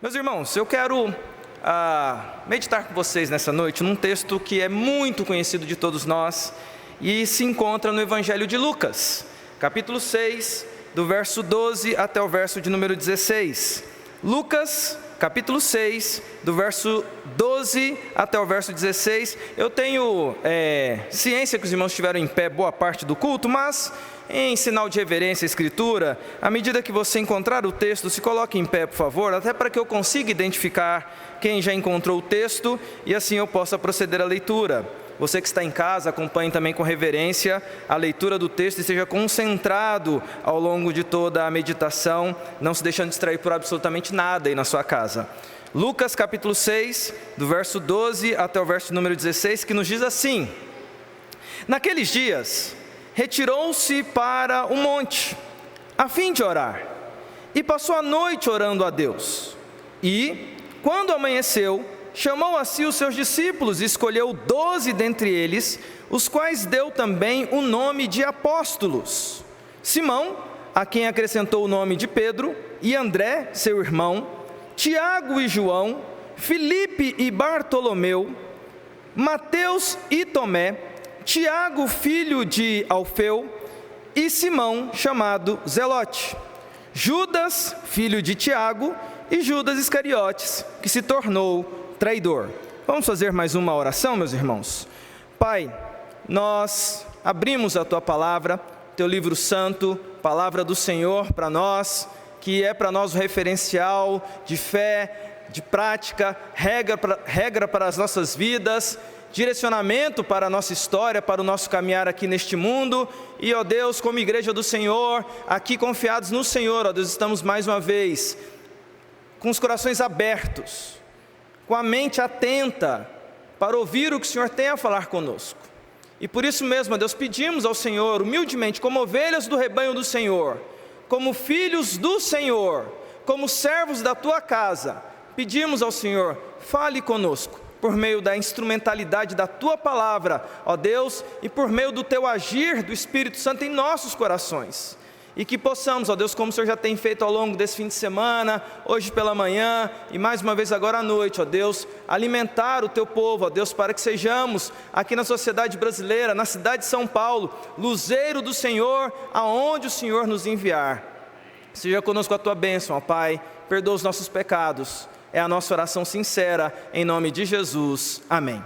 Meus irmãos, eu quero meditar com vocês nessa noite num texto que é muito conhecido de todos nós e se encontra no Evangelho de Lucas, capítulo 6, do verso 12 até o verso de número 16. Lucas, capítulo 6, do verso 12 até o verso 16. Eu tenho ciência que os irmãos estiveram em pé boa parte do culto, mas em sinal de reverência à Escritura, à medida que você encontrar o texto, se coloque em pé, por favor, até para que eu consiga identificar quem já encontrou o texto e assim eu possa proceder à leitura. Você que está em casa, acompanhe também com reverência a leitura do texto e esteja concentrado ao longo de toda a meditação, não se deixando distrair por absolutamente nada aí na sua casa. Lucas capítulo 6, do verso 12 até o verso número 16, que nos diz assim: Naqueles dias, retirou-se para um monte, a fim de orar, e passou a noite orando a Deus. E, quando amanheceu, chamou a si os seus discípulos e escolheu 12 dentre eles, os quais deu também o nome de apóstolos: Simão, a quem acrescentou o nome de Pedro, e André, seu irmão, Tiago e João, Filipe e Bartolomeu, Mateus e Tomé, Tiago, filho de Alfeu, e Simão, chamado Zelote, Judas, filho de Tiago, e Judas Iscariotes, que se tornou traidor. Vamos fazer mais uma oração, meus irmãos? Pai, nós abrimos a Tua palavra, Teu livro santo, palavra do Senhor para nós, que é para nós o referencial de fé, de prática, regra para as nossas vidas, direcionamento para a nossa história, para o nosso caminhar aqui neste mundo. E, ó Deus, como igreja do Senhor, aqui confiados no Senhor, ó Deus, estamos mais uma vez com os corações abertos, com a mente atenta para ouvir o que o Senhor tem a falar conosco. E por isso mesmo, ó Deus, pedimos ao Senhor, humildemente, como ovelhas do rebanho do Senhor, como filhos do Senhor, como servos da Tua casa, pedimos ao Senhor, fale conosco, por meio da instrumentalidade da Tua palavra, ó Deus, e por meio do Teu agir do Espírito Santo em nossos corações. E que possamos, ó Deus, como o Senhor já tem feito ao longo desse fim de semana, hoje pela manhã e mais uma vez agora à noite, ó Deus, alimentar o Teu povo, ó Deus, para que sejamos aqui na sociedade brasileira, na cidade de São Paulo, luzeiro do Senhor, aonde o Senhor nos enviar. Seja conosco a Tua bênção, ó Pai, perdoa os nossos pecados. É a nossa oração sincera, em nome de Jesus. Amém.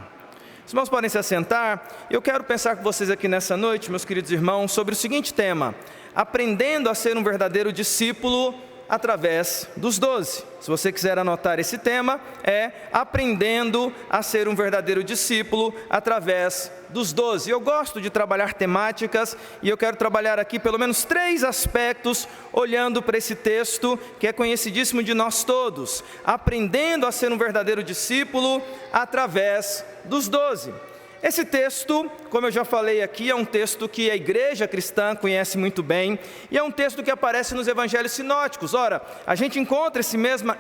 Os irmãos podem se assentar. Eu quero pensar com vocês aqui nessa noite, meus queridos irmãos, sobre o seguinte tema: aprendendo a ser um verdadeiro discípulo através dos 12. Se você quiser anotar esse tema, é aprendendo a ser um verdadeiro discípulo através dos 12. Eu gosto de trabalhar temáticas e eu quero trabalhar aqui pelo menos 3 aspectos, olhando para esse texto que é conhecidíssimo de nós todos. Aprendendo a ser um verdadeiro discípulo através dos 12. Esse texto, como eu já falei aqui, é um texto que a igreja cristã conhece muito bem, e é um texto que aparece nos evangelhos sinóticos. Ora, a gente encontra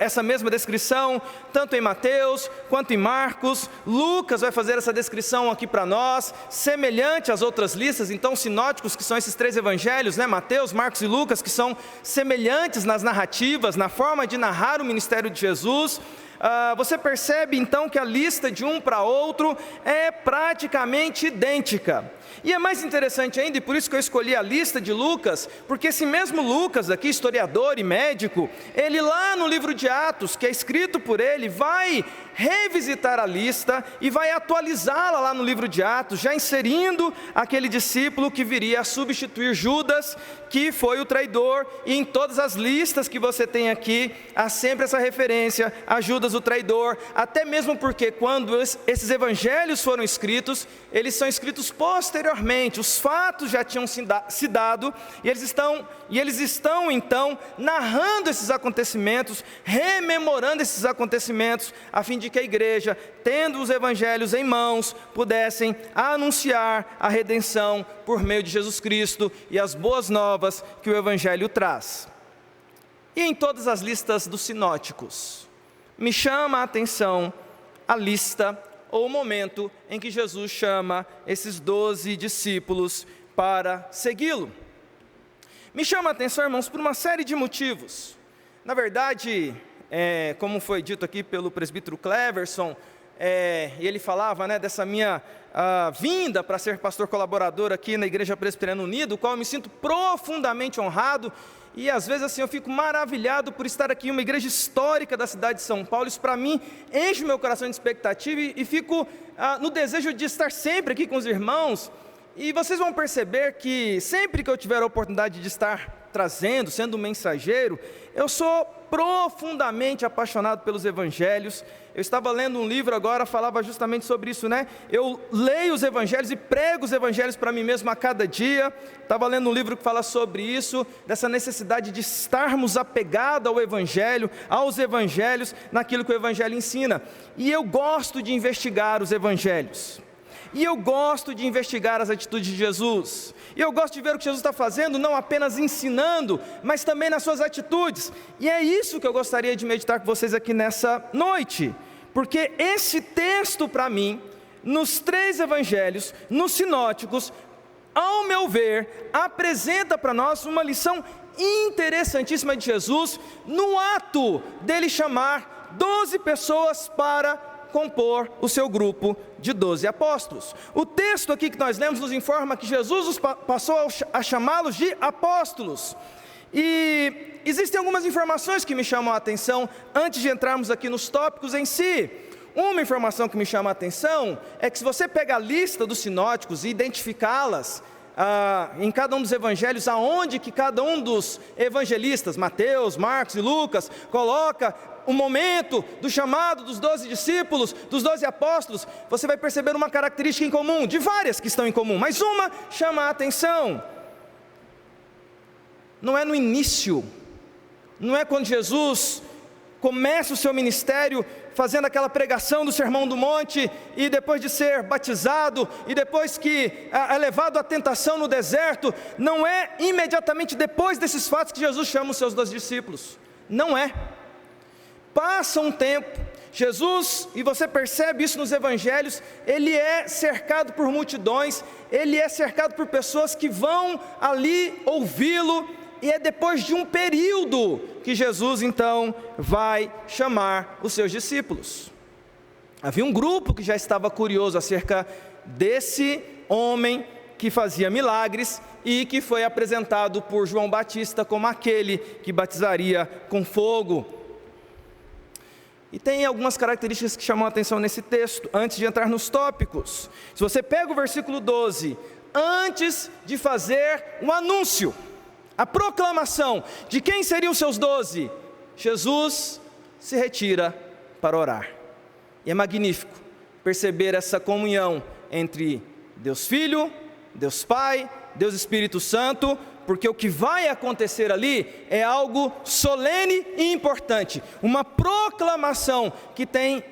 essa mesma descrição, tanto em Mateus, quanto em Marcos. Lucas vai fazer essa descrição aqui para nós, semelhante às outras listas, então, sinóticos, que são esses 3 evangelhos, Mateus, Marcos e Lucas, que são semelhantes nas narrativas, na forma de narrar o ministério de Jesus. Você percebe então que a lista de um para outro é praticamente idêntica. E é mais interessante ainda, e por isso que eu escolhi a lista de Lucas, porque esse mesmo Lucas aqui, historiador e médico, ele lá no livro de Atos, que é escrito por ele, vai revisitar a lista e vai atualizá-la lá no livro de Atos, já inserindo aquele discípulo que viria a substituir Judas, que foi o traidor. E em todas as listas que você tem aqui, há sempre essa referência a Judas o traidor, até mesmo porque quando esses evangelhos foram escritos, eles são escritos posteriormente, os fatos já tinham se dado, e eles estão então narrando esses acontecimentos, rememorando esses acontecimentos, a fim de que a igreja, tendo os evangelhos em mãos, pudessem anunciar a redenção por meio de Jesus Cristo e as boas novas que o evangelho traz. E em todas as listas dos sinóticos, me chama a atenção a lista ou o momento em que Jesus chama esses 12 discípulos para segui-lo. Me chama a atenção, irmãos, por uma série de motivos. Na verdade, como foi dito aqui pelo presbítero Cleverson, e ele falava, né, dessa minha vinda para ser pastor colaborador aqui na Igreja Presbiteriana Unida, o qual eu me sinto profundamente honrado, e às vezes assim eu fico maravilhado por estar aqui em uma igreja histórica da cidade de São Paulo. Isso para mim enche o meu coração de expectativa e fico no desejo de estar sempre aqui com os irmãos. E vocês vão perceber que sempre que eu tiver a oportunidade de estar trazendo, sendo um mensageiro, eu sou profundamente apaixonado pelos evangelhos. Eu estava lendo um livro agora, falava justamente sobre isso, né? Eu leio os evangelhos e prego os evangelhos para mim mesmo a cada dia. Estava lendo um livro que fala sobre isso, dessa necessidade de estarmos apegados ao evangelho, aos evangelhos, naquilo que o evangelho ensina. E eu gosto de investigar os evangelhos. E eu gosto de investigar as atitudes de Jesus. E eu gosto de ver o que Jesus está fazendo, não apenas ensinando, mas também nas suas atitudes. E é isso que eu gostaria de meditar com vocês aqui nessa noite. Porque esse texto para mim, nos 3 evangelhos, nos sinóticos, ao meu ver, apresenta para nós uma lição interessantíssima de Jesus, no ato dele chamar 12 pessoas para compor o seu grupo de 12 apóstolos. O texto aqui que nós lemos nos informa que Jesus passou a chamá-los de apóstolos. E existem algumas informações que me chamam a atenção antes de entrarmos aqui nos tópicos em si. Uma informação que me chama a atenção é que se você pega a lista dos sinóticos e identificá-las em cada um dos evangelhos, aonde que cada um dos evangelistas, Mateus, Marcos e Lucas, coloca o momento do chamado dos 12 discípulos, dos 12 apóstolos, você vai perceber uma característica em comum, de várias que estão em comum, mas uma chama a atenção. Não é no início, não é quando Jesus começa o seu ministério fazendo aquela pregação do Sermão do Monte, e depois de ser batizado, e depois que é levado à tentação no deserto, não é imediatamente depois desses fatos que Jesus chama os seus 12 discípulos, não é. Passa um tempo, Jesus, e você percebe isso nos evangelhos, ele é cercado por multidões, ele é cercado por pessoas que vão ali ouvi-lo, e é depois de um período que Jesus então vai chamar os seus discípulos. Havia um grupo que já estava curioso acerca desse homem que fazia milagres e que foi apresentado por João Batista como aquele que batizaria com fogo. E tem algumas características que chamam a atenção nesse texto, antes de entrar nos tópicos. Se você pega o versículo 12, antes de fazer um anúncio, a proclamação de quem seriam os seus 12, Jesus se retira para orar. E é magnífico perceber essa comunhão entre Deus Filho, Deus Pai, Deus Espírito Santo, porque o que vai acontecer ali é algo solene e importante, uma proclamação que tem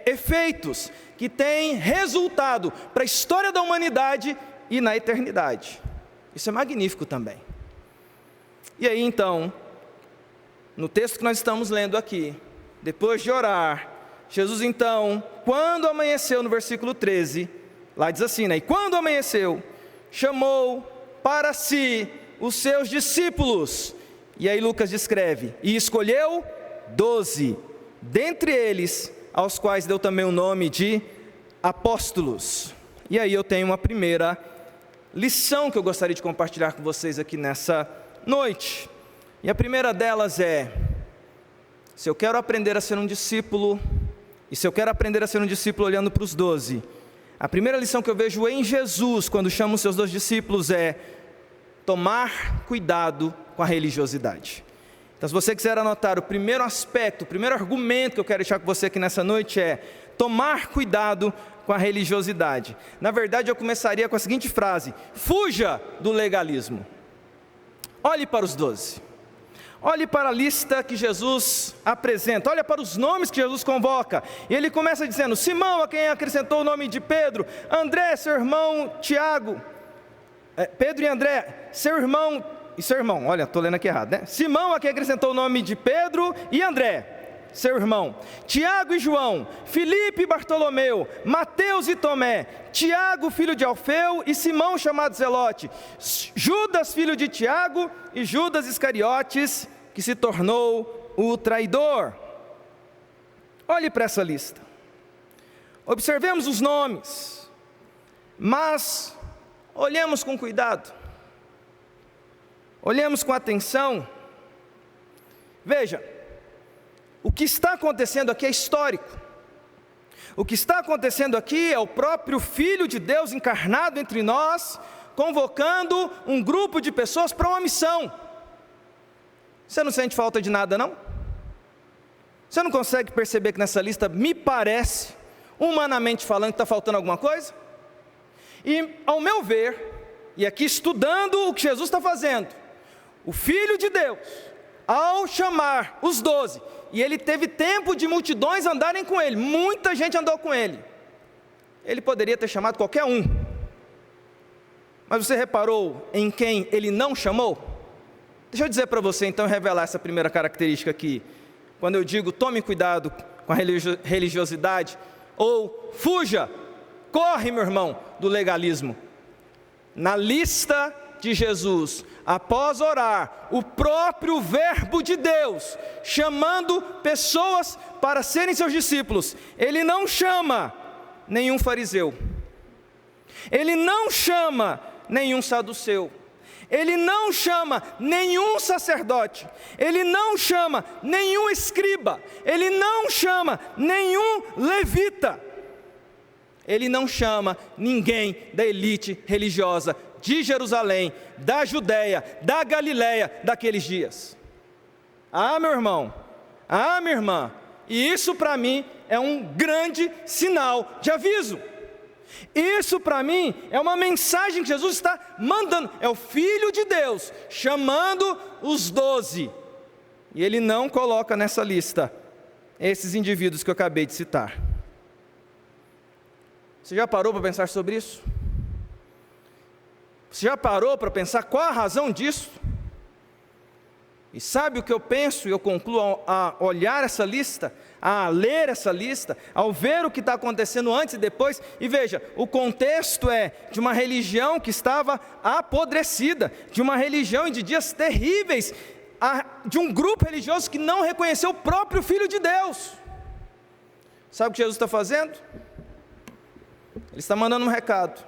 efeitos, que tem resultado para a história da humanidade e na eternidade. Isso é magnífico também. E aí então, no texto que nós estamos lendo aqui, depois de orar, Jesus então, quando amanheceu, no versículo 13, lá diz assim, né? E quando amanheceu, chamou para si os seus discípulos, e aí Lucas descreve, e escolheu 12, dentre eles, aos quais deu também o nome de apóstolos. E aí eu tenho uma primeira lição que eu gostaria de compartilhar com vocês aqui nessa noite, e a primeira delas é: se eu quero aprender a ser um discípulo, e se eu quero aprender a ser um discípulo olhando para os 12, a primeira lição que eu vejo em Jesus, quando chama os seus 12 discípulos, é tomar cuidado com a religiosidade. Então, se você quiser anotar, o primeiro aspecto, o primeiro argumento que eu quero deixar com você aqui nessa noite é tomar cuidado com a religiosidade. Na verdade, eu começaria com a seguinte frase: fuja do legalismo. Olhe para os 12, olhe para a lista que Jesus apresenta, olhe para os nomes que Jesus convoca, e ele começa dizendo: Simão, a quem acrescentou o nome de Pedro, André, seu irmão Tiago, Pedro e André, seu irmão, olha, estou lendo aqui errado, né? Simão, a quem acrescentou o nome de Pedro e André, seu irmão, Tiago e João, Filipe e Bartolomeu, Mateus e Tomé, Tiago, filho de Alfeu, e Simão, chamado Zelote, Judas, filho de Tiago, e Judas Iscariotes, que se tornou o traidor. olhe para essa lista. Observemos os nomes, mas olhemos com cuidado, olhemos com atenção. Veja, o que está acontecendo aqui é histórico. O que está acontecendo aqui é o próprio Filho de Deus encarnado entre nós, convocando um grupo de pessoas para uma missão. Você não sente falta de nada, não? Você não consegue perceber que nessa lista, me parece, humanamente falando, que está faltando alguma coisa? E, ao meu ver, e aqui estudando o que Jesus está fazendo, o Filho de Deus, ao chamar os 12, e ele teve tempo de multidões andarem com ele, muita gente andou com ele, ele poderia ter chamado qualquer um, mas você reparou em quem ele não chamou? Deixa eu dizer para você então, revelar essa primeira característica aqui. Quando eu digo tome cuidado com a religiosidade, ou fuja, corre meu irmão, do legalismo. Na lista de Jesus, após orar, o próprio verbo de Deus, chamando pessoas para serem seus discípulos, ele não chama nenhum fariseu, ele não chama nenhum saduceu, ele não chama nenhum sacerdote, ele não chama nenhum escriba, ele não chama nenhum levita, ele não chama ninguém da elite religiosa de Jerusalém, da Judéia, da Galiléia daqueles dias. Ah, meu irmão, ah, minha irmã, e isso para mim é um grande sinal de aviso. Isso para mim é uma mensagem que Jesus está mandando, é o Filho de Deus chamando os 12, e ele não coloca nessa lista esses indivíduos que eu acabei de citar. Você já parou para pensar sobre isso? Você já parou para pensar qual a razão disso? E sabe o que eu penso e eu concluo a olhar essa lista, a ler essa lista, ao ver o que está acontecendo antes e depois? E veja, o contexto é de uma religião que estava apodrecida, de uma religião de dias terríveis, de um grupo religioso que não reconheceu o próprio Filho de Deus. Sabe o que Jesus está fazendo? Ele está mandando um recado,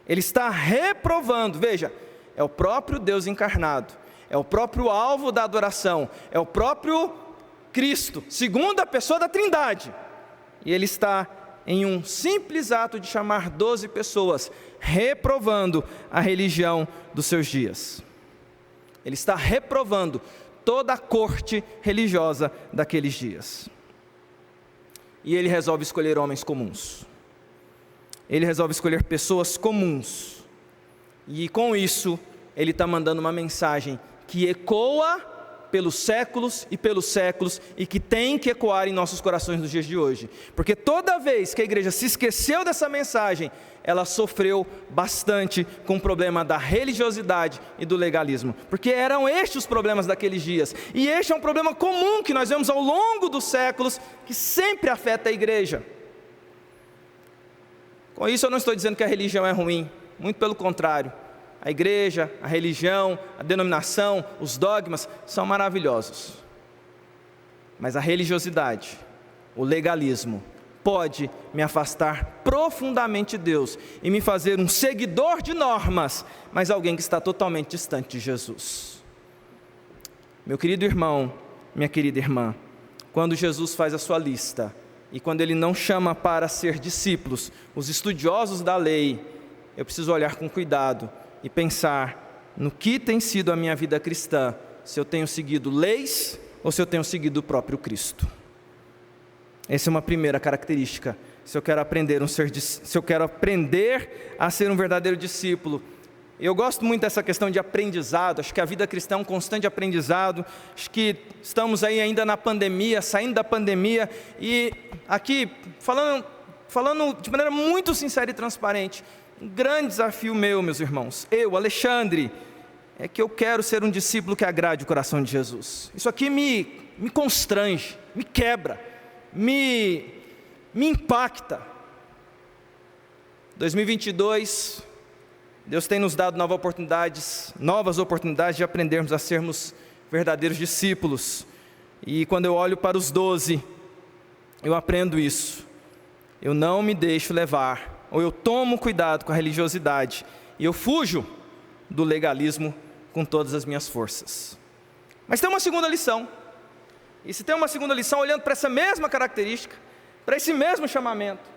ele está reprovando. Veja, é o próprio Deus encarnado, é o próprio alvo da adoração, é o próprio Cristo, segunda pessoa da Trindade, e ele está em um simples ato de chamar 12 pessoas, reprovando a religião dos seus dias. Ele está reprovando toda a corte religiosa daqueles dias, e ele resolve escolher homens comuns. Ele resolve escolher pessoas comuns, e com isso, ele está mandando uma mensagem que ecoa pelos séculos, e que tem que ecoar em nossos corações nos dias de hoje, porque toda vez que a igreja se esqueceu dessa mensagem, ela sofreu bastante com o problema da religiosidade e do legalismo, porque eram estes os problemas daqueles dias, e este é um problema comum que nós vemos ao longo dos séculos, que sempre afeta a igreja. Com isso eu não estou dizendo que a religião é ruim, muito pelo contrário. A igreja, a religião, a denominação, os dogmas são maravilhosos. Mas a religiosidade, o legalismo, pode me afastar profundamente de Deus e me fazer um seguidor de normas, mas alguém que está totalmente distante de Jesus. Meu querido irmão, minha querida irmã, quando Jesus faz a sua lista, e quando ele não chama para ser discípulos, os estudiosos da lei, eu preciso olhar com cuidado e pensar no que tem sido a minha vida cristã, se eu tenho seguido leis ou se eu tenho seguido o próprio Cristo. Essa é uma primeira característica, se eu quero aprender a ser um verdadeiro discípulo. Eu gosto muito dessa questão de aprendizado, acho que a vida cristã é um constante aprendizado, acho que estamos aí ainda na pandemia, saindo da pandemia, e aqui, falando de maneira muito sincera e transparente, um grande desafio meu, meus irmãos, Alexandre, é que eu quero ser um discípulo que agrade o coração de Jesus. Isso aqui me constrange, me quebra, me impacta. 2022... Deus tem nos dado novas oportunidades de aprendermos a sermos verdadeiros discípulos. E quando eu olho para os 12, eu aprendo isso. Eu não me deixo levar, ou eu tomo cuidado com a religiosidade, e eu fujo do legalismo com todas as minhas forças. Mas tem uma segunda lição. E se tem uma segunda lição, olhando para essa mesma característica, para esse mesmo chamamento,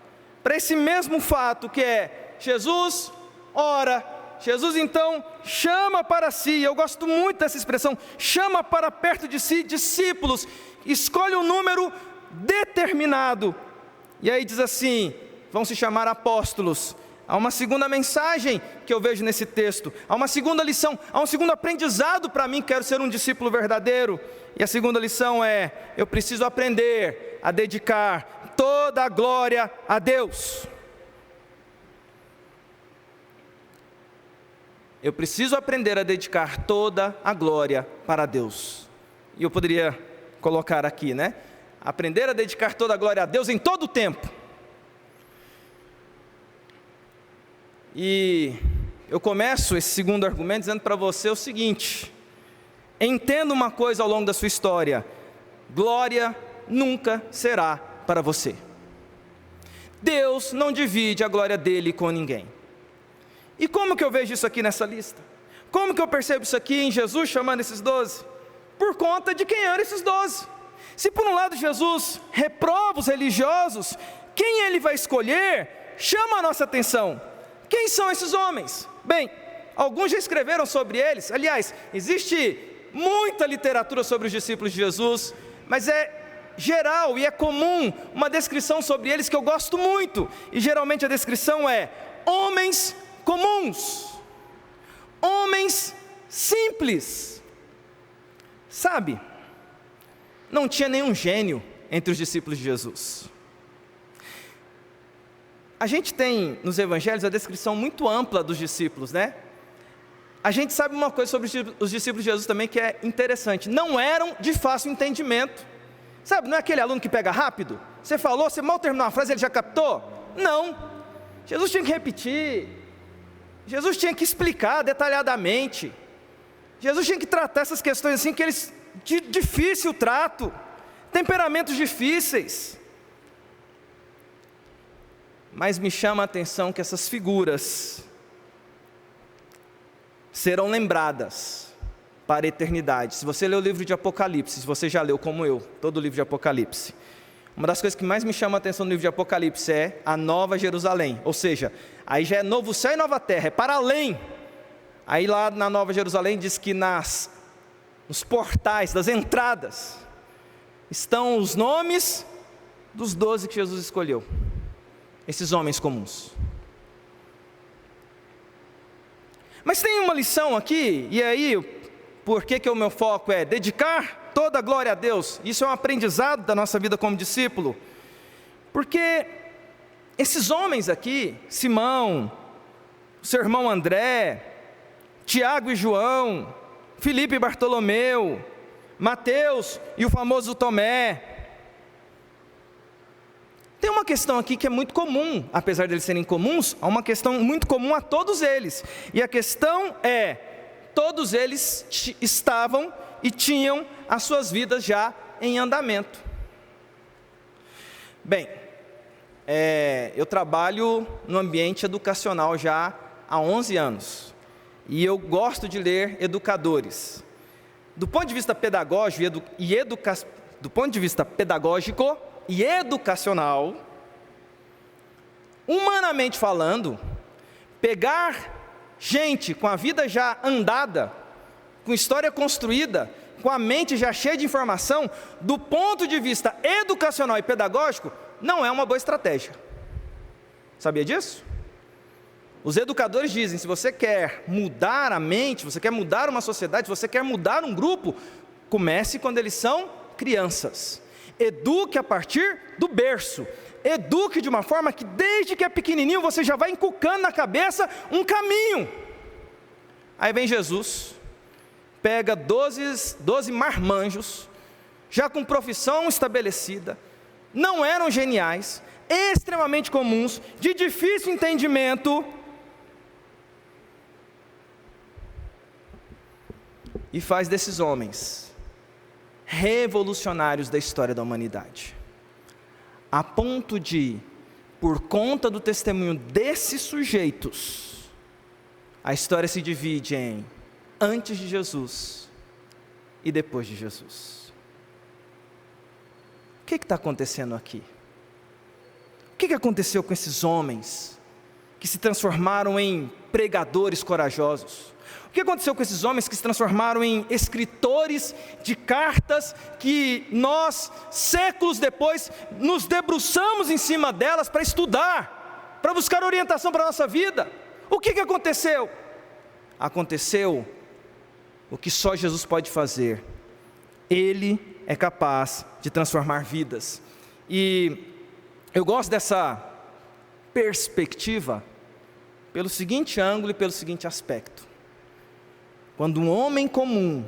para esse mesmo fato que é Jesus ora, Jesus então chama para si, eu gosto muito dessa expressão, chama para perto de si discípulos, escolhe um número determinado, e aí diz assim, vão se chamar apóstolos. Há uma segunda mensagem que eu vejo nesse texto, há uma segunda lição, há um segundo aprendizado para mim, quero ser um discípulo verdadeiro, e a segunda lição é, eu preciso aprender a dedicar toda a glória a Deus. Eu preciso aprender a dedicar toda a glória para Deus. E eu poderia colocar aqui, né? Aprender a dedicar toda a glória a Deus em todo o tempo. E eu começo esse segundo argumento dizendo para você o seguinte: entenda uma coisa ao longo da sua história, glória nunca será para você. Deus não divide a glória dele com ninguém. E como que eu vejo isso aqui nessa lista? Como que eu percebo isso aqui em Jesus chamando esses 12? Por conta de quem eram esses 12. Se por um lado Jesus reprova os religiosos, quem ele vai escolher chama a nossa atenção. Quem são esses homens? Bem, alguns já escreveram sobre eles. Aliás, existe muita literatura sobre os discípulos de Jesus, mas é geral e é comum uma descrição sobre eles que eu gosto muito. E geralmente a descrição é homens comuns, homens simples. Sabe, não tinha nenhum gênio entre os discípulos de Jesus. A gente tem nos evangelhos a descrição muito ampla dos discípulos, né? A gente sabe uma coisa sobre os discípulos de Jesus também que é interessante, não eram de fácil entendimento. Sabe, não é aquele aluno que pega rápido? Você falou, você mal terminou uma frase, ele já captou? Não, Jesus tinha que repetir, Jesus tinha que explicar detalhadamente, Jesus tinha que tratar essas questões assim, que eles, de difícil trato, temperamentos difíceis. Mas me chama a atenção que essas figuras serão lembradas para a eternidade. Se você lê o livro de Apocalipse, se você já leu como eu, todo o livro de Apocalipse, uma das coisas que mais me chama a atenção no livro de Apocalipse é a Nova Jerusalém, ou seja, aí já é novo céu e nova terra, é para além. Aí lá na Nova Jerusalém diz que nos portais, das entradas, estão os nomes dos 12 que Jesus escolheu, esses homens comuns. Mas tem uma lição aqui, e aí, por que o meu foco é dedicar toda a glória a Deus? Isso é um aprendizado da nossa vida como discípulo, porque esses homens aqui, Simão, seu irmão André, Tiago e João, Filipe e Bartolomeu, Mateus e o famoso Tomé, tem uma questão aqui que é muito comum, apesar de eles serem comuns, há uma questão muito comum a todos eles, e a questão é, todos eles estavam e tinham as suas vidas já em andamento. Bem, eu trabalho no ambiente educacional já há 11 anos, e eu gosto de ler educadores. Do ponto de vista pedagógico do ponto de vista pedagógico e educacional, humanamente falando, pegar gente com a vida já andada, com história construída, com a mente já cheia de informação, do ponto de vista educacional e pedagógico, não é uma boa estratégia. Sabia disso? Os educadores dizem, se você quer mudar a mente, você quer mudar uma sociedade, se você quer mudar um grupo, comece quando eles são crianças. Eduque a partir do berço. Eduque de uma forma que desde que é pequenininho você já vai inculcando na cabeça um caminho. Aí vem Jesus, pega 12 marmanjos, já com profissão estabelecida, não eram geniais, extremamente comuns, de difícil entendimento, e faz desses homens revolucionários da história da humanidade. a ponto de, por conta do testemunho desses sujeitos, a história se divide em antes de Jesus e depois de Jesus. O que está acontecendo aqui? O que aconteceu com esses homens que se transformaram em pregadores corajosos? O que aconteceu com esses homens que se transformaram em escritores de cartas que nós, séculos depois, nos debruçamos em cima delas para estudar, para buscar orientação para a nossa vida? O que aconteceu? Aconteceu o que só Jesus pode fazer. Ele é capaz de transformar vidas. E eu gosto dessa perspectiva pelo seguinte ângulo e pelo seguinte aspecto. Quando um homem comum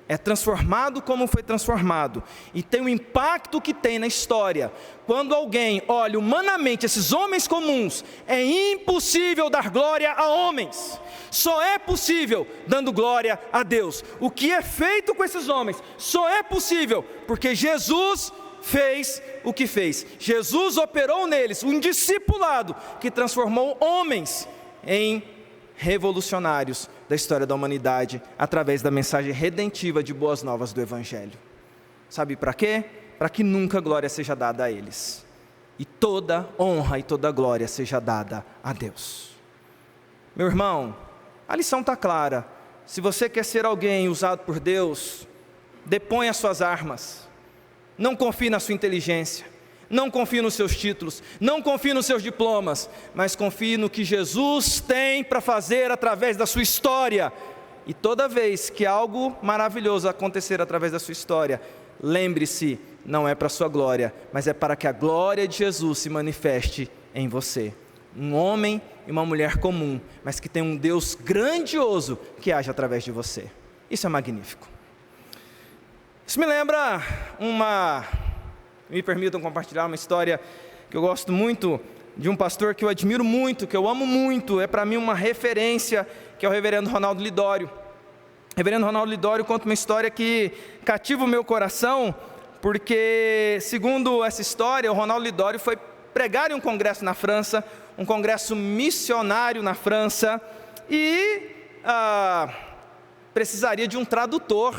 é transformado como foi transformado, e tem o impacto que tem na história, quando alguém olha humanamente esses homens comuns, é impossível dar glória a homens, só é possível dando glória a Deus. O que é feito com esses homens só é possível porque Jesus fez o que fez. Jesus operou neles um discipulado que transformou homens em revolucionários da história da humanidade, através da mensagem redentiva de boas novas do Evangelho. Sabe para quê? Para que nunca glória seja dada a eles, e toda honra e toda glória seja dada a Deus. Meu irmão, a lição está clara. Se você quer ser alguém usado por Deus, deponha as suas armas, não confie na sua inteligência, não confie nos seus títulos, não confie nos seus diplomas, mas confie no que Jesus tem para fazer através da sua história. E toda vez que algo maravilhoso acontecer através da sua história, lembre-se, não é para a sua glória, mas é para que a glória de Jesus se manifeste em você. Um homem e uma mulher comum, mas que tem um Deus grandioso que age através de você. Isso é magnífico. Isso me lembra me permitam compartilhar uma história que eu gosto muito, de um pastor que eu admiro muito, que eu amo muito, é para mim uma referência, que é o reverendo Ronaldo Lidório. O reverendo Ronaldo Lidório conta uma história que cativa o meu coração, porque, segundo essa história, o Ronaldo Lidório foi pregar em um congresso na França, um congresso missionário na França, e precisaria de um tradutor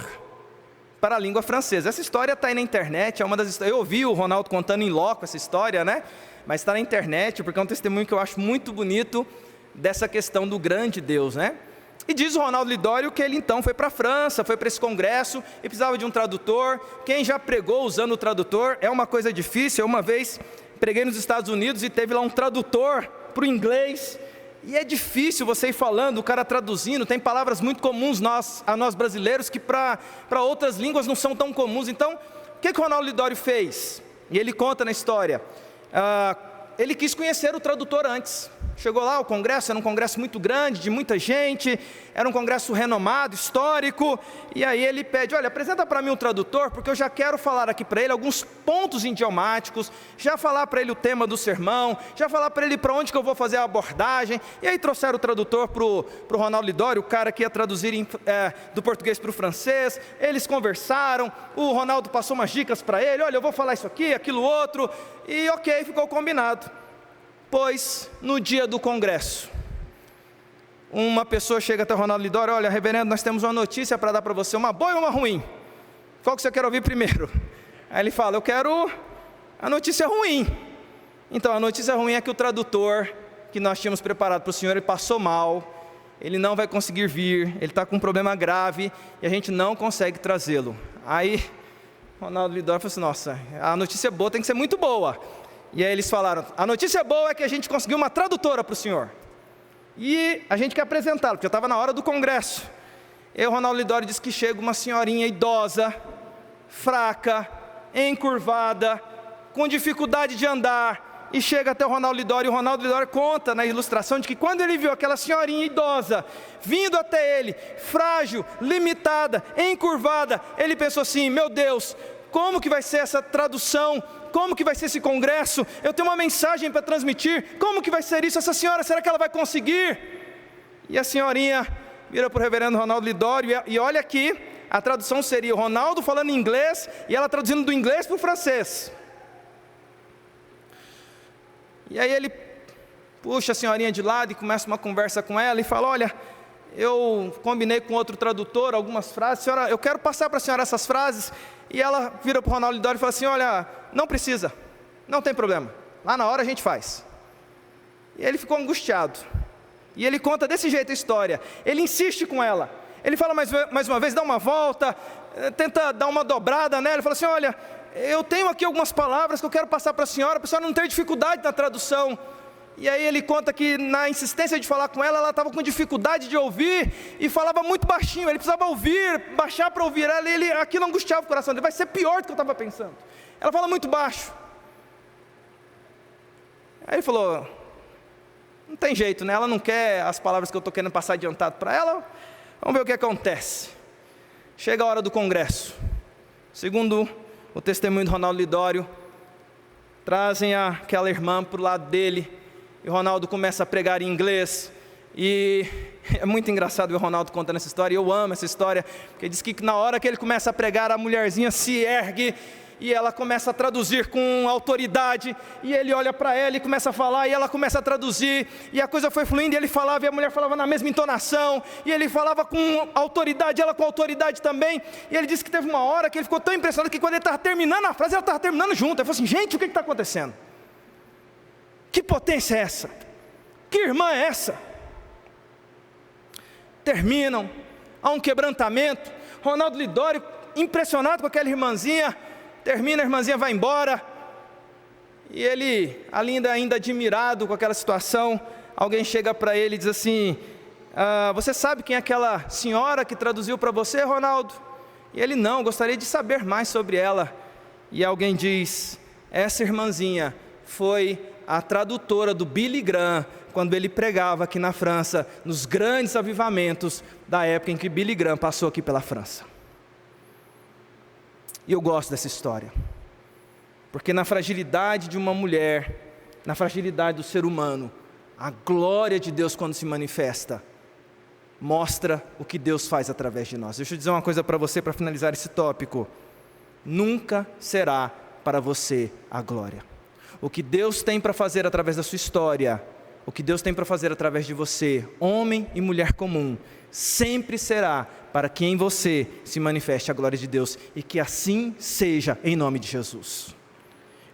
para a língua francesa. Essa história está aí na internet, é uma das histórias. Eu ouvi o Ronaldo contando em loco essa história, né? Mas está na internet, porque é um testemunho que eu acho muito bonito dessa questão do grande Deus, né? E diz o Ronaldo Lidório que ele então foi para a França, foi para esse congresso e precisava de um tradutor. Quem já pregou usando o tradutor é uma coisa difícil. Eu uma vez preguei nos Estados Unidos e teve lá um tradutor para o inglês. E é difícil você ir falando, o cara traduzindo, tem palavras muito comuns a nós brasileiros que para outras línguas não são tão comuns. Então, o que o Ronaldo Lidório fez? E ele conta na história, ele quis conhecer o tradutor antes. Chegou lá, o congresso era um congresso muito grande, de muita gente, era um congresso renomado, histórico, e aí ele pede, olha, apresenta para mim um tradutor, porque eu já quero falar aqui para ele alguns pontos idiomáticos, já falar para ele o tema do sermão, já falar para ele para onde que eu vou fazer a abordagem. E aí trouxeram o tradutor para o Ronaldo Lidório, o cara que ia traduzir do português para o francês. Eles conversaram, o Ronaldo passou umas dicas para ele, olha, eu vou falar isso aqui, aquilo outro, e ok, ficou combinado. Pois, no dia do congresso, uma pessoa chega até o Ronaldo Lidório, olha, reverendo, nós temos uma notícia para dar para você, uma boa e uma ruim. Qual que você quer ouvir primeiro? Aí ele fala, eu quero a notícia ruim. Então, a notícia ruim é que o tradutor que nós tínhamos preparado para o senhor, ele passou mal, ele não vai conseguir vir, ele está com um problema grave, e a gente não consegue trazê-lo. Aí, o Ronaldo Lidório falou assim, nossa, a notícia boa tem que ser muito boa. E aí eles falaram, a notícia boa é que a gente conseguiu uma tradutora para o senhor. E a gente quer apresentá-lo, porque eu estava na hora do congresso. E o Ronaldo Lidório disse que chega uma senhorinha idosa, fraca, encurvada, com dificuldade de andar, e chega até o Ronaldo Lidório, e o Ronaldo Lidório conta na ilustração de que quando ele viu aquela senhorinha idosa, vindo até ele, frágil, limitada, encurvada, ele pensou assim, meu Deus, como que vai ser essa tradução? Como que vai ser esse congresso? Eu tenho uma mensagem para transmitir, como que vai ser isso? Essa senhora, será que ela vai conseguir? E a senhorinha vira para o reverendo Ronaldo Lidório, e olha aqui, a tradução seria o Ronaldo falando inglês, e ela traduzindo do inglês para o francês. E aí ele puxa a senhorinha de lado e começa uma conversa com ela e fala: olha, eu combinei com outro tradutor algumas frases, senhora, eu quero passar para a senhora essas frases. E ela vira para o Ronaldo Lidório e fala assim: olha, não precisa, não tem problema, lá na hora a gente faz. E ele ficou angustiado, e ele conta desse jeito a história. Ele insiste com ela, ele fala mais uma vez, dá uma volta, tenta dar uma dobrada nela. Ele fala assim: olha, eu tenho aqui algumas palavras que eu quero passar para a senhora não ter dificuldade na tradução. E aí ele conta que na insistência de falar com ela, ela estava com dificuldade de ouvir e falava muito baixinho. Ele precisava ouvir, baixar para ouvir ela, e aquilo angustiava o coração dele. Vai ser pior do que eu estava pensando. Ela fala muito baixo. Aí ele falou: não tem jeito, né? Ela não quer as palavras que eu estou querendo passar adiantado para ela. Vamos ver o que acontece. Chega a hora do congresso. Segundo o testemunho do Ronaldo Lidório, trazem aquela irmã para o lado dele, e o Ronaldo começa a pregar em inglês. E é muito engraçado ver o Ronaldo contando essa história, e eu amo essa história, porque diz que na hora que ele começa a pregar, a mulherzinha se ergue, e ela começa a traduzir com autoridade, e ele olha para ela e começa a falar, e ela começa a traduzir, e a coisa foi fluindo, e ele falava, e a mulher falava na mesma entonação, e ele falava com autoridade, ela com autoridade também. E ele disse que teve uma hora que ele ficou tão impressionado, que quando ele estava terminando a frase, ela estava terminando junto. Ele falou assim: gente, o que está acontecendo? Que potência é essa? Que irmã é essa? Terminam, há um quebrantamento. Ronaldo Lidório, impressionado com aquela irmãzinha, termina, a irmãzinha vai embora, e ele, ainda admirado com aquela situação, alguém chega para ele e diz assim: você sabe quem é aquela senhora que traduziu para você, Ronaldo? E ele: não, gostaria de saber mais sobre ela. E alguém diz: essa irmãzinha foi a tradutora do Billy Graham, quando ele pregava aqui na França, nos grandes avivamentos da época em que Billy Graham passou aqui pela França. E eu gosto dessa história, porque na fragilidade de uma mulher, na fragilidade do ser humano, a glória de Deus, quando se manifesta, mostra o que Deus faz através de nós. Deixa eu dizer uma coisa para você, para finalizar esse tópico: nunca será para você a glória. O que Deus tem para fazer através da sua história, o que Deus tem para fazer através de você, homem e mulher comum, sempre será para que em você se manifeste a glória de Deus, e que assim seja, em nome de Jesus.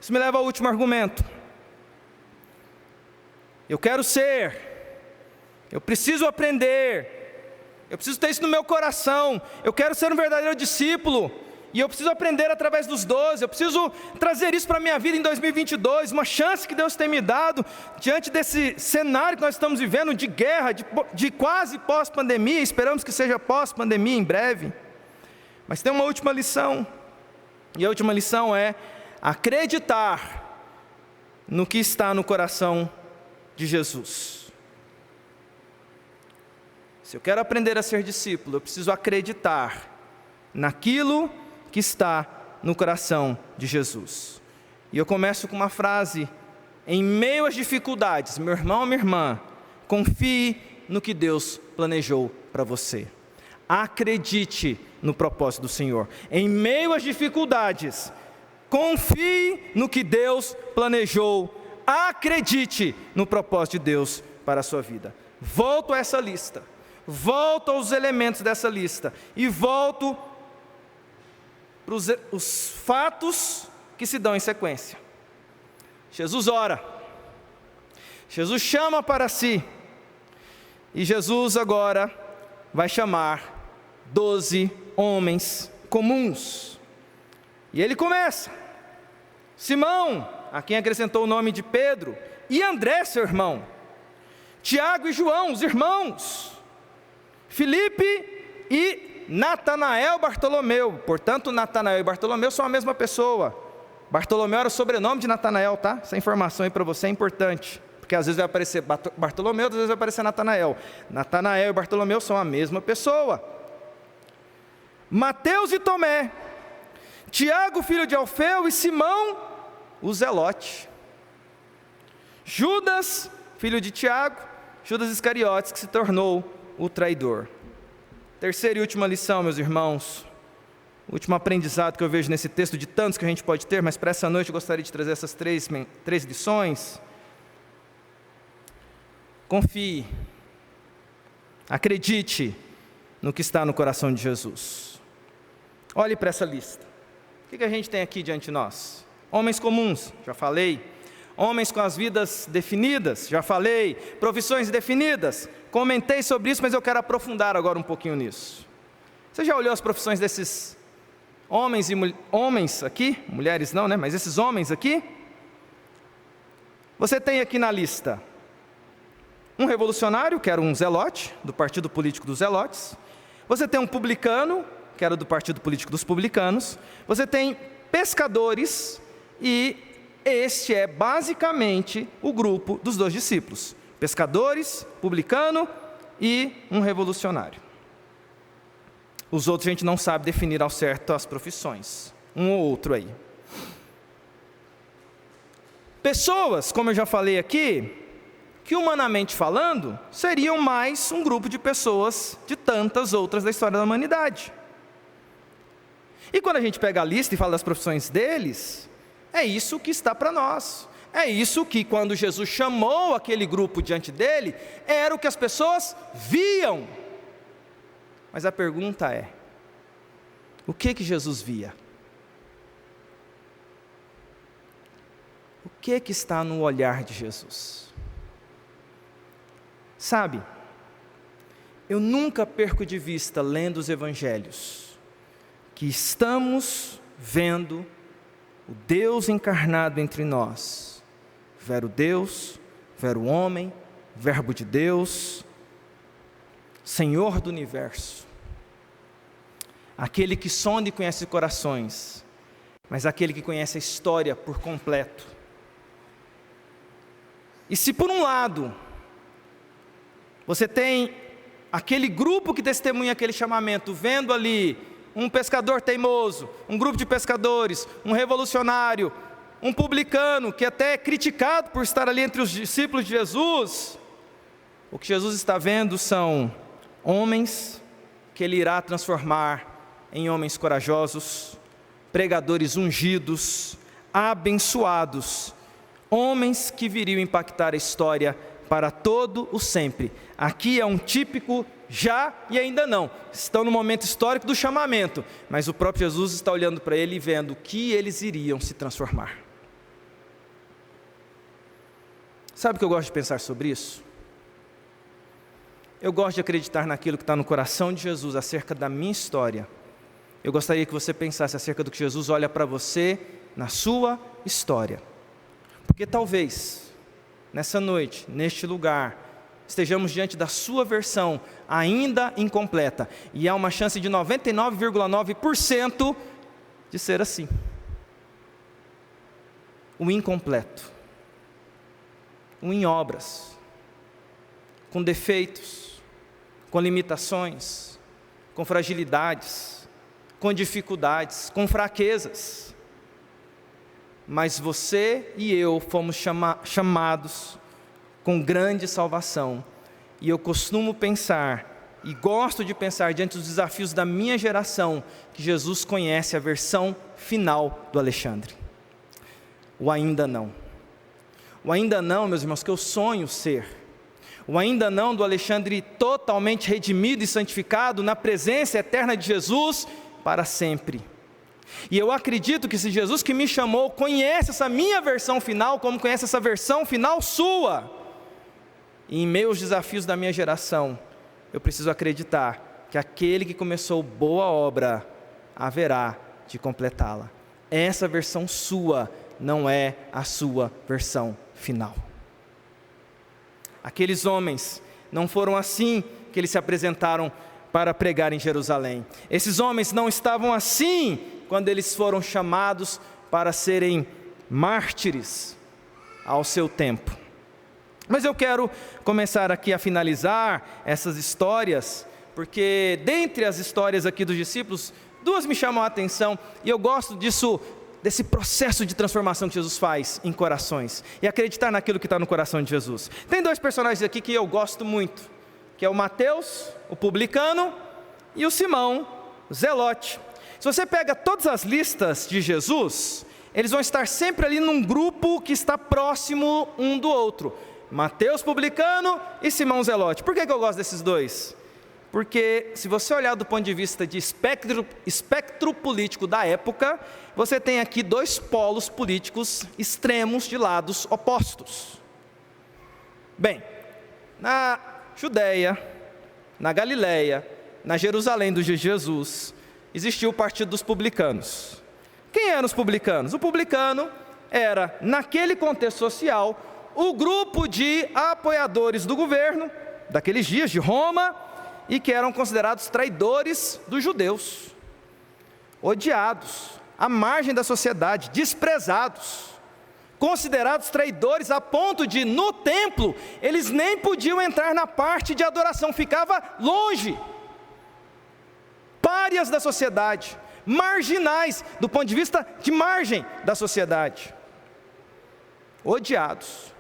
Isso me leva ao último argumento. Eu quero ser, eu preciso aprender, eu preciso ter isso no meu coração, eu quero ser um verdadeiro discípulo, e eu preciso aprender através dos 12, eu preciso trazer isso para a minha vida em 2022, uma chance que Deus tem me dado, diante desse cenário que nós estamos vivendo, de guerra, de quase pós-pandemia. Esperamos que seja pós-pandemia em breve. Mas tem uma última lição, e a última lição é acreditar no que está no coração de Jesus. Se eu quero aprender a ser discípulo, eu preciso acreditar naquilo que está no coração de Jesus. E eu começo com uma frase: em meio às dificuldades, meu irmão, minha irmã, confie no que Deus planejou para você. Acredite no propósito do Senhor. Em meio às dificuldades, confie no que Deus planejou. Acredite no propósito de Deus para a sua vida. Volto a essa lista, volto aos elementos dessa lista, e volto para os fatos que se dão em sequência. Jesus ora, Jesus chama para si, e Jesus agora vai chamar 12 homens comuns. E ele começa: Simão, a quem acrescentou o nome de Pedro, e André, seu irmão, Tiago e João, os irmãos, Filipe e Natanael, Bartolomeu. Portanto, Natanael e Bartolomeu são a mesma pessoa. Bartolomeu era o sobrenome de Natanael, tá? Essa informação aí para você é importante, porque às vezes vai aparecer Bartolomeu, às vezes vai aparecer Natanael. Natanael e Bartolomeu são a mesma pessoa. Mateus e Tomé, Tiago, filho de Alfeu, e Simão, o Zelote. Judas, filho de Tiago, Judas Iscariotes, que se tornou o traidor. Terceira e última lição, meus irmãos, o último aprendizado que eu vejo nesse texto, de tantos que a gente pode ter, mas para essa noite eu gostaria de trazer essas três lições. confie, acredite no que está no coração de Jesus. Olhe para essa lista. O que a gente tem aqui diante de nós? Homens comuns, já falei. Homens com as vidas definidas, já falei. Profissões definidas, comentei sobre isso, mas eu quero aprofundar agora um pouquinho nisso. Você já olhou as profissões desses homens e homens aqui? Mulheres não, né? Mas esses homens aqui? Você tem aqui na lista um revolucionário, que era um zelote, do partido político dos zelotes. Você tem um publicano, que era do partido político dos publicanos. Você tem pescadores, e este é basicamente o grupo dos 2 discípulos. Pescadores, publicano e um revolucionário. Os outros a gente não sabe definir ao certo as profissões. Um ou outro aí. Pessoas, como eu já falei aqui, que humanamente falando, seriam mais um grupo de pessoas de tantas outras da história da humanidade. E quando a gente pega a lista e fala das profissões deles, é isso que está para nós. É isso que, quando Jesus chamou aquele grupo diante dele, era o que as pessoas viam. Mas a pergunta é: o que Jesus via? O que está no olhar de Jesus? Sabe, eu nunca perco de vista, lendo os evangelhos, que estamos vendo o Deus encarnado entre nós, vero Deus, vero homem, verbo de Deus, Senhor do universo, aquele que sonda e conhece corações, mas aquele que conhece a história por completo. E se por um lado você tem aquele grupo que testemunha aquele chamamento, vendo ali um pescador teimoso, um grupo de pescadores, um revolucionário, um publicano que até é criticado por estar ali entre os discípulos de Jesus, o que Jesus está vendo são homens que Ele irá transformar em homens corajosos, pregadores ungidos, abençoados, homens que viriam impactar a história para todo o sempre. Aqui é um típico já e ainda não. Estão no momento histórico do chamamento, mas o próprio Jesus está olhando para ele e vendo que eles iriam se transformar. Sabe o que eu gosto de pensar sobre isso? Eu gosto de acreditar naquilo que está no coração de Jesus acerca da minha história. Eu gostaria que você pensasse acerca do que Jesus olha para você na sua história. Porque talvez, nessa noite, neste lugar, estejamos diante da sua versão ainda incompleta. E há uma chance de 99,9% de ser assim. O incompleto. O em obras. Com defeitos. Com limitações. Com fragilidades. Com dificuldades. Com fraquezas. Mas você e eu fomos chamados com grande salvação. E eu costumo pensar, e gosto de pensar diante dos desafios da minha geração, que Jesus conhece a versão final do Alexandre. O ainda não. O ainda não, meus irmãos, que eu sonho ser. O ainda não do Alexandre totalmente redimido e santificado na presença eterna de Jesus para sempre. E eu acredito que se Jesus que me chamou conhece essa minha versão final, como conhece essa versão final sua, e em meio aos desafios da minha geração, eu preciso acreditar que aquele que começou boa obra haverá de completá-la. Essa versão sua não é a sua versão final. Aqueles homens não foram assim que eles se apresentaram para pregar em Jerusalém. Esses homens não estavam assim quando eles foram chamados para serem mártires ao seu tempo. Mas eu quero começar aqui a finalizar essas histórias, porque dentre as histórias aqui dos discípulos, duas me chamam a atenção, e eu gosto disso, desse processo de transformação que Jesus faz em corações, e acreditar naquilo que está no coração de Jesus. Tem dois personagens aqui que eu gosto muito, que é o Mateus, o publicano, e o Simão, o zelote. Se você pega todas as listas de Jesus, eles vão estar sempre ali num grupo que está próximo um do outro. Mateus publicano e Simão Zelote. Por que eu gosto desses dois? Porque se você olhar do ponto de vista de espectro político da época, você tem aqui dois polos políticos extremos de lados opostos. Bem, na Judéia, na Galileia, na Jerusalém dos dias de Jesus, existiu o partido dos publicanos. Quem eram os publicanos? O publicano era, naquele contexto social, o grupo de apoiadores do governo, daqueles dias de Roma, e que eram considerados traidores dos judeus, odiados, à margem da sociedade, desprezados, considerados traidores a ponto de, no templo, eles nem podiam entrar na parte de adoração, ficava longe, párias da sociedade, marginais, do ponto de vista de margem da sociedade, odiados,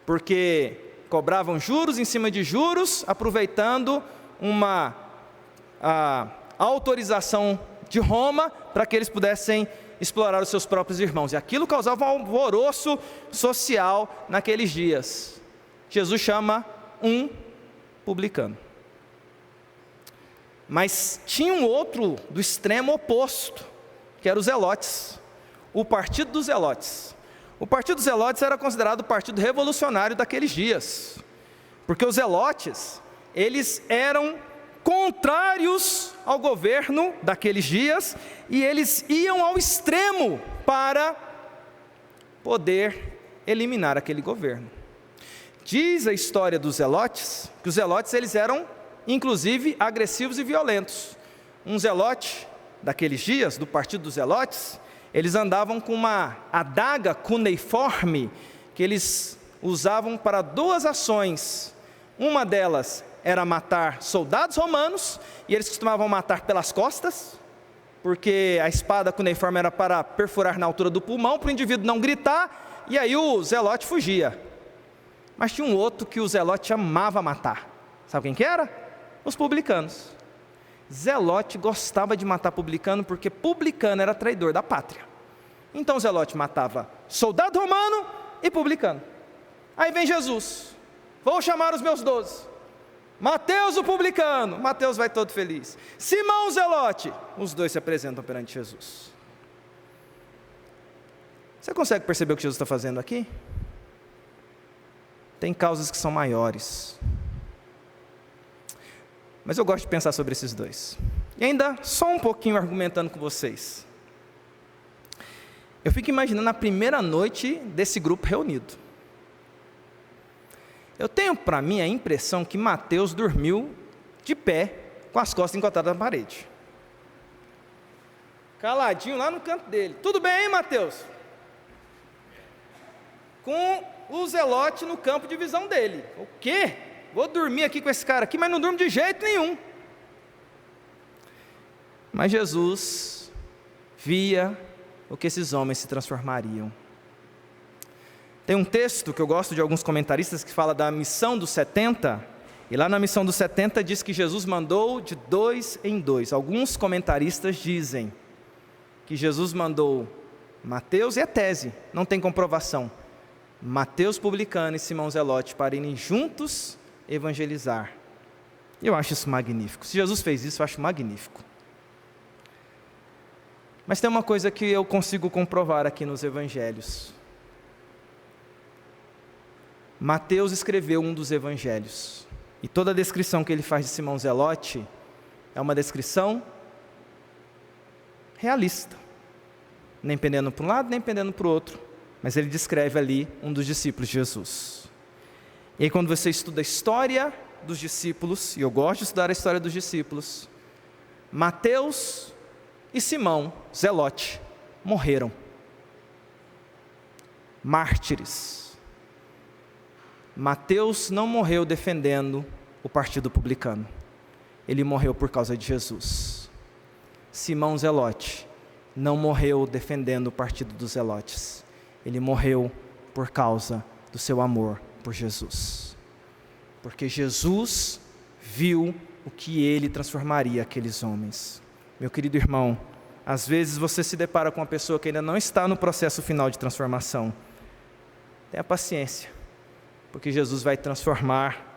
porque cobravam juros em cima de juros, aproveitando uma autorização de Roma para que eles pudessem explorar os seus próprios irmãos. E aquilo causava um alvoroço social naqueles dias. Jesus chama um publicano. Mas tinha um outro do extremo oposto, que era os zelotes, o partido dos zelotes. O partido dos zelotes era considerado o partido revolucionário daqueles dias, porque os zelotes, eles eram contrários ao governo daqueles dias, e eles iam ao extremo para poder eliminar aquele governo. Diz a história dos zelotes, que os zelotes eles eram, inclusive, agressivos e violentos. Um zelote daqueles dias, do partido dos zelotes, eles andavam com uma adaga cuneiforme, que eles usavam para duas ações. Uma delas era matar soldados romanos, e eles costumavam matar pelas costas, porque a espada cuneiforme era para perfurar na altura do pulmão, para o indivíduo não gritar, e aí o zelote fugia. Mas tinha um outro que o zelote amava matar. Sabe quem que era? Os publicanos. Zelote gostava de matar publicano, porque publicano era traidor da pátria. Então Zelote matava soldado romano e publicano. Aí vem Jesus, vou chamar os meus 12. Mateus o publicano, Mateus vai todo feliz. Simão o Zelote, os dois se apresentam perante Jesus. Você consegue perceber o que Jesus está fazendo aqui? Tem causas que são maiores. Mas eu gosto de pensar sobre esses dois. E ainda só um pouquinho argumentando com vocês. Eu fico imaginando a primeira noite desse grupo reunido. Eu tenho para mim a impressão que Mateus dormiu de pé, com as costas encostadas na parede. Caladinho lá no canto dele. Tudo bem, hein, Mateus? Com o Zelote no campo de visão dele. O quê? Vou dormir aqui com esse cara aqui, mas não durmo de jeito nenhum. Mas Jesus via o que esses homens se transformariam. Tem um texto que eu gosto de alguns comentaristas que fala da missão dos 70, e lá na missão dos 70 diz que Jesus mandou de 2 em 2. Alguns comentaristas dizem que Jesus mandou Mateus, e é tese, não tem comprovação, Mateus publicano e Simão Zelote para irem juntos evangelizar. Eu acho isso magnífico. Se Jesus fez isso, eu acho magnífico. Mas tem uma coisa que eu consigo comprovar aqui nos evangelhos. Mateus escreveu um dos evangelhos, e toda a descrição que ele faz de Simão Zelote é uma descrição realista, nem pendendo para um lado, nem pendendo para o outro, mas ele descreve ali um dos discípulos de Jesus. E aí quando você estuda a história dos discípulos, e eu gosto de estudar a história dos discípulos, Mateus e Simão Zelote morreram, mártires. Mateus não morreu defendendo o partido publicano, ele morreu por causa de Jesus. Simão Zelote não morreu defendendo o partido dos zelotes, ele morreu por causa do seu amor por Jesus, porque Jesus viu o que ele transformaria aqueles homens. Meu querido irmão, às vezes você se depara com uma pessoa que ainda não está no processo final de transformação. Tenha paciência, porque Jesus vai transformar,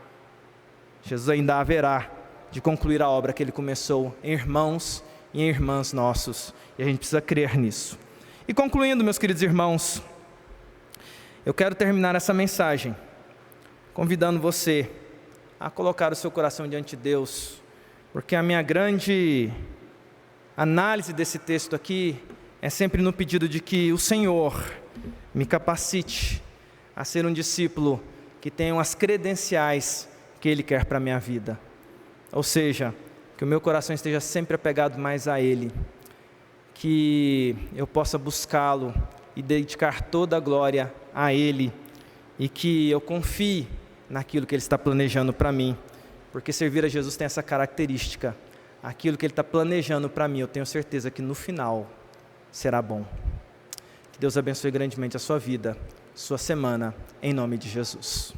Jesus ainda haverá de concluir a obra que Ele começou em irmãos e em irmãs nossos, e a gente precisa crer nisso. E concluindo, meus queridos irmãos, eu quero terminar essa mensagem convidando você a colocar o seu coração diante de Deus, porque a minha grande análise desse texto aqui é sempre no pedido de que o Senhor me capacite a ser um discípulo que tenha as credenciais que Ele quer para a minha vida. Ou seja, que o meu coração esteja sempre apegado mais a Ele, que eu possa buscá-lo e dedicar toda a glória a Ele, e que eu confie naquilo que Ele está planejando para mim, porque servir a Jesus tem essa característica, aquilo que Ele está planejando para mim, eu tenho certeza que no final será bom. Que Deus abençoe grandemente a sua vida, sua semana, em nome de Jesus.